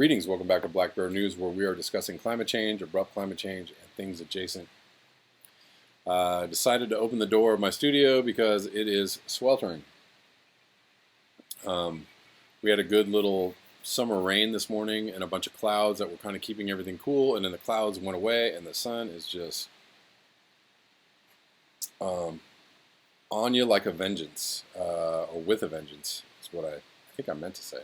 Greetings, welcome back to Black Bear News, where we are discussing climate change, abrupt climate change, and things adjacent. I decided to open the door of my studio because it is sweltering. We had a good little summer rain this morning and a bunch of clouds that were kind of keeping everything cool, and then the clouds went away and the sun is just on you like a vengeance, or with a vengeance is what I think I meant to say.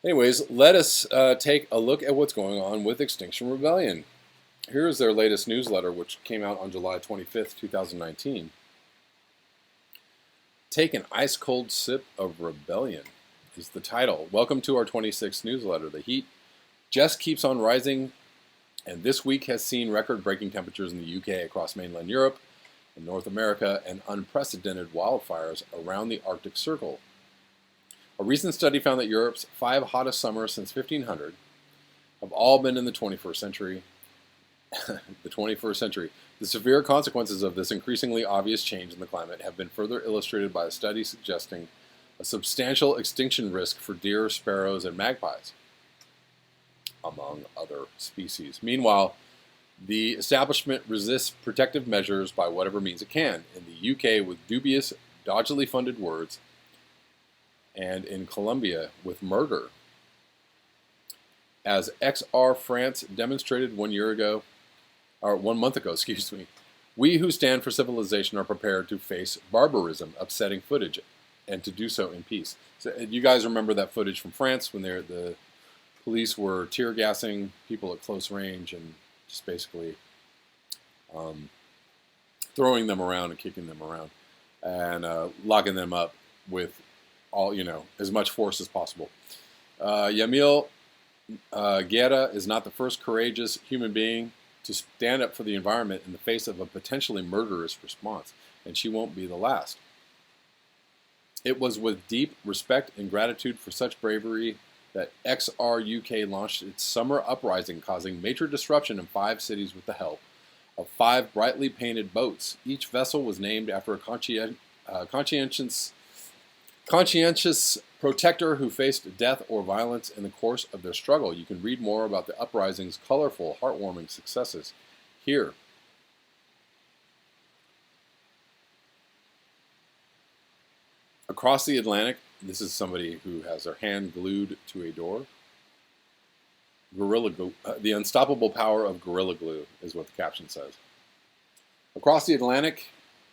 Anyways, let us take a look at what's going on with Extinction Rebellion. Here is their latest newsletter, which came out on July 25th, 2019. Take an ice-cold sip of rebellion is the title. Welcome to our 26th newsletter. The heat just keeps on rising, and this week has seen record-breaking temperatures in the UK, across mainland Europe, and North America, and unprecedented wildfires around the Arctic Circle. A recent study found that Europe's 5 hottest summers since 1500 have all been in the 21st century. The 21st century. The severe consequences of this increasingly obvious change in the climate have been further illustrated by a study suggesting a substantial extinction risk for deer, sparrows, and magpies, among other species. Meanwhile, the establishment resists protective measures by whatever means it can. In the UK, with dubious, dodgily funded words, and in Colombia with murder. As XR France demonstrated 1 month ago, we who stand for civilization are prepared to face barbarism, upsetting footage, and to do so in peace. So, you guys remember that footage from France when the police were tear gassing people at close range and just basically throwing them around and kicking them around and locking them up with as much force as possible. Yamil Guerra is not the first courageous human being to stand up for the environment in the face of a potentially murderous response, and she won't be the last. It was with deep respect and gratitude for such bravery that XR UK launched its summer uprising, causing major disruption in 5 cities with the help of 5 brightly painted boats. Each vessel was named after a conscientious protector who faced death or violence in the course of their struggle. You can read more about the uprising's colorful, heartwarming successes here. Across the Atlantic, this is somebody who has their hand glued to a door. Gorilla glue, the unstoppable power of Gorilla Glue is what the caption says. Across the Atlantic,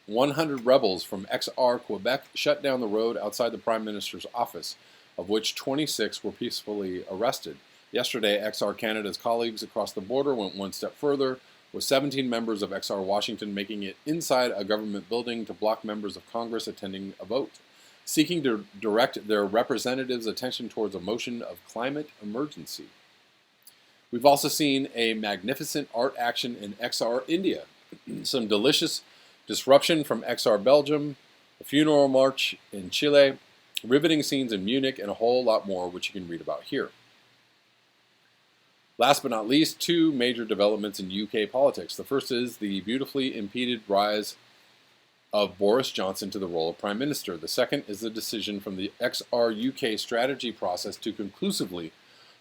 100 rebels from XR Quebec shut down the road outside the Prime Minister's office, of which 26 were peacefully arrested. Yesterday, XR Canada's colleagues across the border went one step further, with 17 members of XR Washington making it inside a government building to block members of Congress attending a vote, seeking to direct their representatives' attention towards a motion of climate emergency. We've also seen a magnificent art action in XR India, some delicious disruption from XR Belgium, a funeral march in Chile, riveting scenes in Munich, and a whole lot more, which you can read about here. Last but not least, 2 major developments in UK politics. The first is the beautifully impeded rise of Boris Johnson to the role of Prime Minister. The second is the decision from the XR UK strategy process to conclusively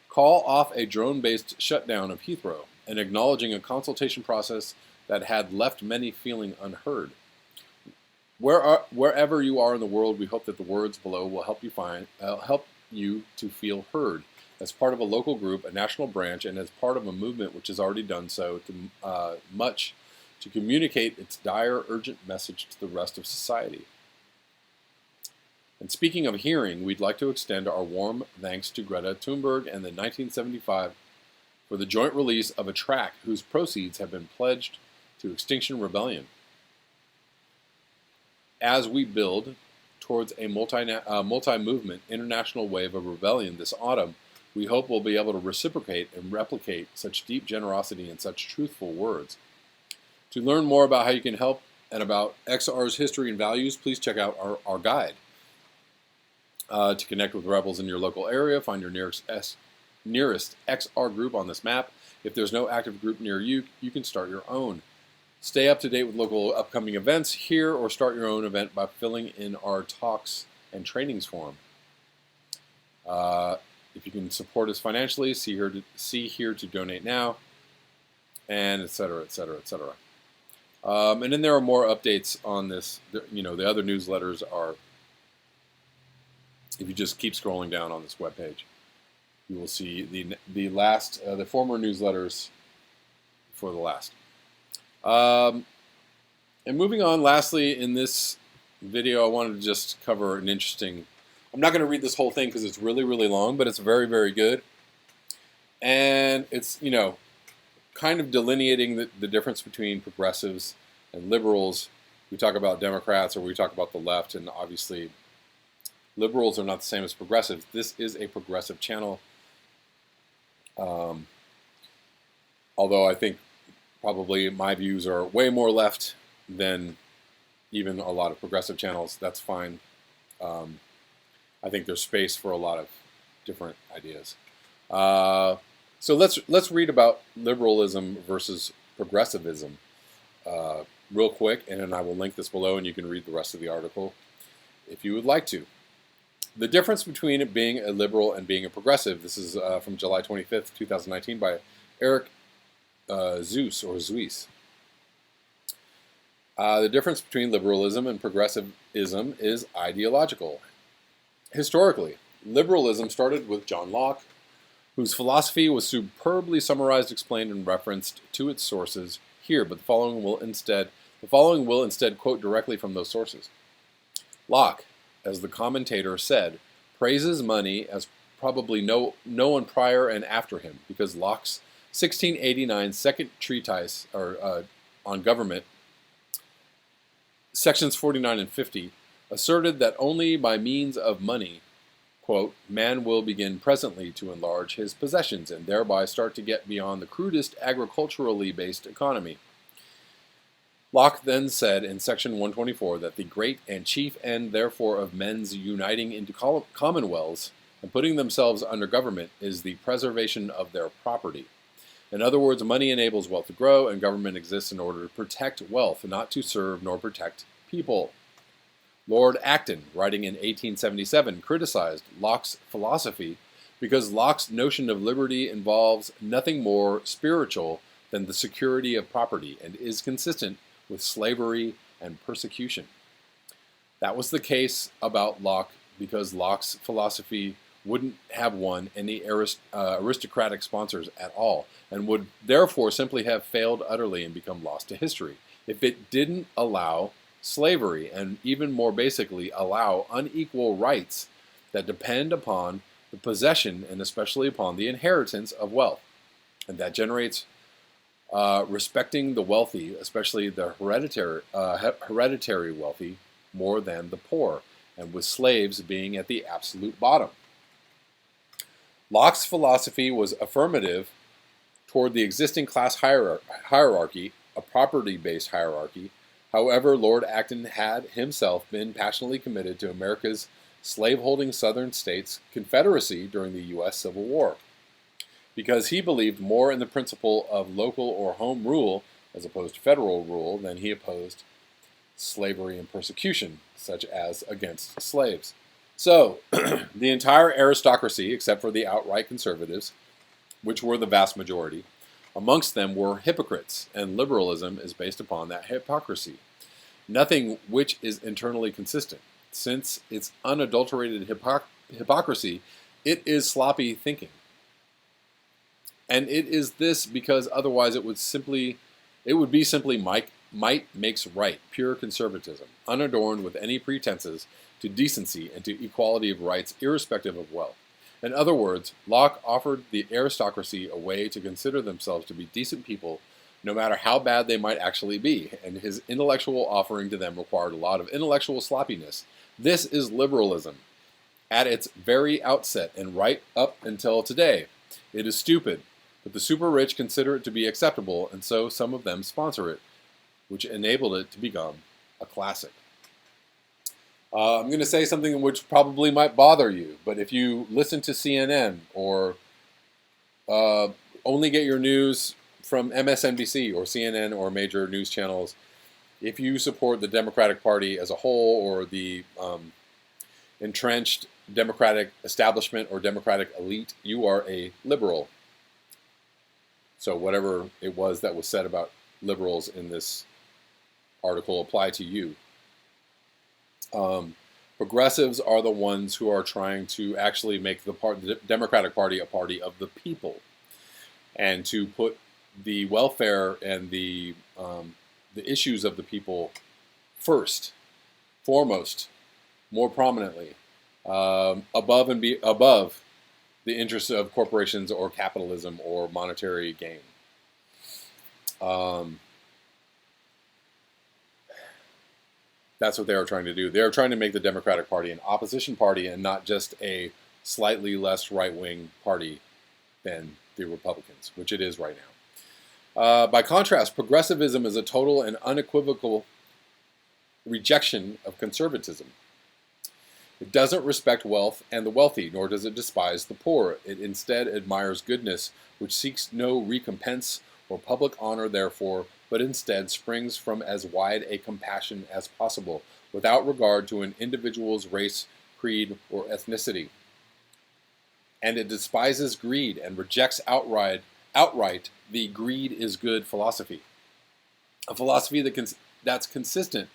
call off a drone-based shutdown of Heathrow and acknowledging a consultation process that had left many feeling unheard. Wherever you are in the world, we hope that the words below will help you to feel heard. As part of a local group, a national branch, and as part of a movement which has already done so much to communicate its dire, urgent message to the rest of society. And speaking of hearing, we'd like to extend our warm thanks to Greta Thunberg and the 1975 for the joint release of a track whose proceeds have been pledged to Extinction Rebellion. As we build towards a multi-movement international wave of rebellion this autumn, we hope we'll be able to reciprocate and replicate such deep generosity and such truthful words. To learn more about how you can help and about XR's history and values, please check out our guide. To connect with rebels in your local area, find your nearest XR group on this map. If there's no active group near you, you can start your own. Stay up to date with local upcoming events here, or start your own event by filling in our talks and trainings form. If you can support us financially, see here to donate now, and etc. etc. etc. And then there are more updates on this. The other newsletters are, if you just keep scrolling down on this webpage, you will see the former newsletters for the last. And moving on, lastly, in this video, I wanted to just cover an interesting. I'm not going to read this whole thing because it's really, really long, but it's very, very good. And it's, kind of delineating the difference between progressives and liberals. We talk about Democrats or we talk about the left, and obviously liberals are not the same as progressives. This is a progressive channel. Although I think probably my views are way more left than even a lot of progressive channels. That's fine. I think there's space for a lot of different ideas. So let's read about liberalism versus progressivism real quick, and then I will link this below, and you can read the rest of the article if you would like to. The difference between it being a liberal and being a progressive. This is from July 25th, 2019 by Eric Zuis. The difference between liberalism and progressivism is ideological. Historically, liberalism started with John Locke, whose philosophy was superbly summarized, explained, and referenced to its sources here, but the following will instead quote directly from those sources. Locke, as the commentator said, praises money as probably no one prior and after him, because Locke's 1689 second treatise on government, sections 49 and 50, asserted that only by means of money, quote, man will begin presently to enlarge his possessions and thereby start to get beyond the crudest agriculturally based economy. Locke then said in section 124 that the great and chief end therefore of men's uniting into commonwealths and putting themselves under government is the preservation of their property. In other words, money enables wealth to grow, and government exists in order to protect wealth, not to serve nor protect people. Lord Acton, writing in 1877, criticized Locke's philosophy because Locke's notion of liberty involves nothing more spiritual than the security of property and is consistent with slavery and persecution. That was the case about Locke because Locke's philosophy wouldn't have won any aristocratic sponsors at all, and would therefore simply have failed utterly and become lost to history if it didn't allow slavery, and even more basically allow unequal rights that depend upon the possession and especially upon the inheritance of wealth. And that generates respecting the wealthy, especially the hereditary wealthy, more than the poor, and with slaves being at the absolute bottom. Locke's philosophy was affirmative toward the existing class hierarchy, a property-based hierarchy. However, Lord Acton had himself been passionately committed to America's slaveholding southern states confederacy during the U.S. Civil War, because he believed more in the principle of local or home rule as opposed to federal rule than he opposed slavery and persecution, such as against slaves. So, the entire aristocracy, except for the outright conservatives, which were the vast majority, amongst them were hypocrites, and liberalism is based upon that hypocrisy. Nothing which is internally consistent. Since it's unadulterated hypocrisy, it is sloppy thinking. And it is this because otherwise it would be simply might makes right, pure conservatism, unadorned with any pretenses to decency and to equality of rights irrespective of wealth. In other words, Locke offered the aristocracy a way to consider themselves to be decent people no matter how bad they might actually be, and his intellectual offering to them required a lot of intellectual sloppiness. This is liberalism at its very outset and right up until today. It is stupid, but the super rich consider it to be acceptable, and so some of them sponsor it, which enabled it to become a classic. I'm going to say something which probably might bother you, but if you listen to CNN or only get your news from MSNBC or CNN or major news channels, if you support the Democratic Party as a whole or the entrenched democratic establishment or democratic elite, you are a liberal. So whatever it was that was said about liberals in this article apply to you. Progressives are the ones who are trying to actually make the Democratic Party a party of the people, and to put the welfare and the issues of the people first, foremost, more prominently, above the interests of corporations or capitalism or monetary gain. That's what they are trying to do. They are trying to make the Democratic Party an opposition party and not just a slightly less right-wing party than the Republicans, which it is right now. By contrast, progressivism is a total and unequivocal rejection of conservatism. It doesn't respect wealth and the wealthy, nor does it despise the poor. It instead admires goodness, which seeks no recompense or public honor, therefore, but instead springs from as wide a compassion as possible, without regard to an individual's race, creed, or ethnicity. And it despises greed and rejects outright the greed is good philosophy. A philosophy that's consistent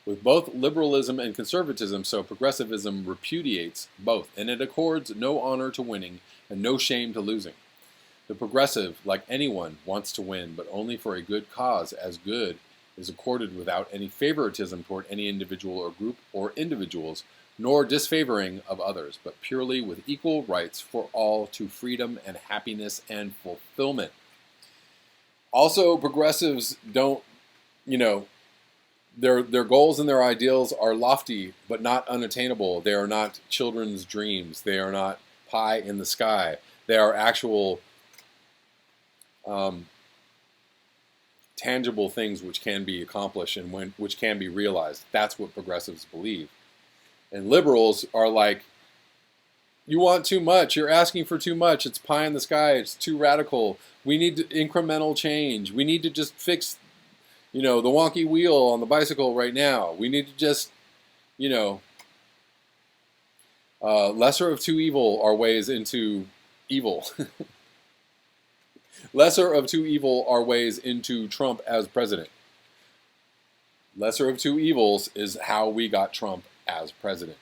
with both liberalism and conservatism, so progressivism repudiates both, and it accords no honor to winning and no shame to losing. The progressive, like anyone, wants to win, but only for a good cause, as good is accorded without any favoritism toward any individual or group or individuals, nor disfavoring of others, but purely with equal rights for all to freedom and happiness and fulfillment. Also, progressives don't, their goals and their ideals are lofty but not unattainable. They are not children's dreams. They are not pie in the sky. They are actual tangible things which can be accomplished and which can be realized. That's what progressives believe. And liberals are like, you want too much. You're asking for too much. It's pie in the sky. It's too radical. We need incremental change. We need to just fix, the wonky wheel on the bicycle right now. We need to just, lesser of two evil are ways into evil. Lesser of two evil are ways into Trump as president. Lesser of two evils is how we got Trump as president.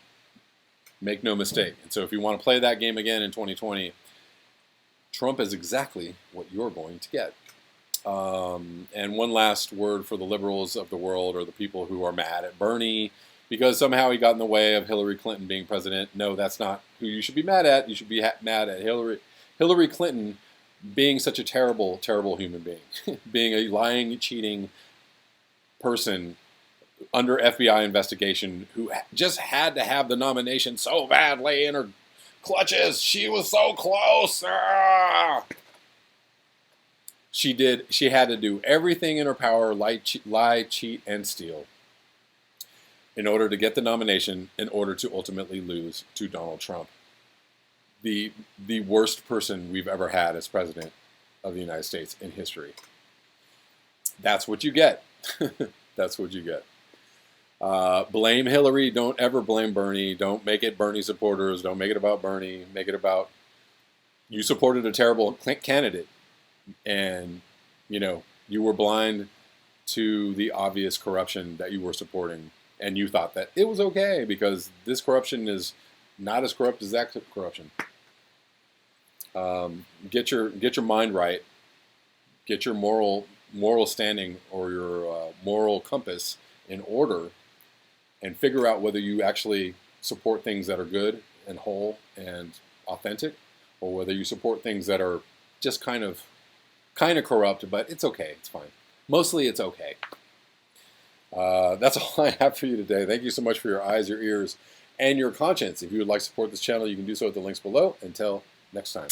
Make no mistake. And so if you want to play that game again in 2020, Trump is exactly what you're going to get. And one last word for the liberals of the world, or the people who are mad at Bernie because somehow he got in the way of Hillary Clinton being president. No, that's not who you should be mad at. You should be mad at Hillary Clinton being such a terrible, terrible human being. Being a lying, cheating person under FBI investigation who just had to have the nomination so badly in her clutches. She was so close. She had to do everything in her power, lie, cheat, and steal in order to get the nomination, in order to ultimately lose to Donald Trump. The worst person we've ever had as president of the United States in history. That's what you get. That's what you get. Blame Hillary. Don't ever blame Bernie. Don't make it Bernie supporters. Don't make it about Bernie. Make it about you supported a terrible candidate, and you were blind to the obvious corruption that you were supporting, and you thought that it was okay because this corruption is not as corrupt as that corruption. Get your mind right. Get your moral standing or your moral compass in order, and figure out whether you actually support things that are good and whole and authentic, or whether you support things that are just kind of corrupt, but it's okay. It's fine. Mostly it's okay. That's all I have for you today. Thank you so much for your eyes, your ears, and your conscience. If you would like to support this channel, you can do so at the links below. Until next time.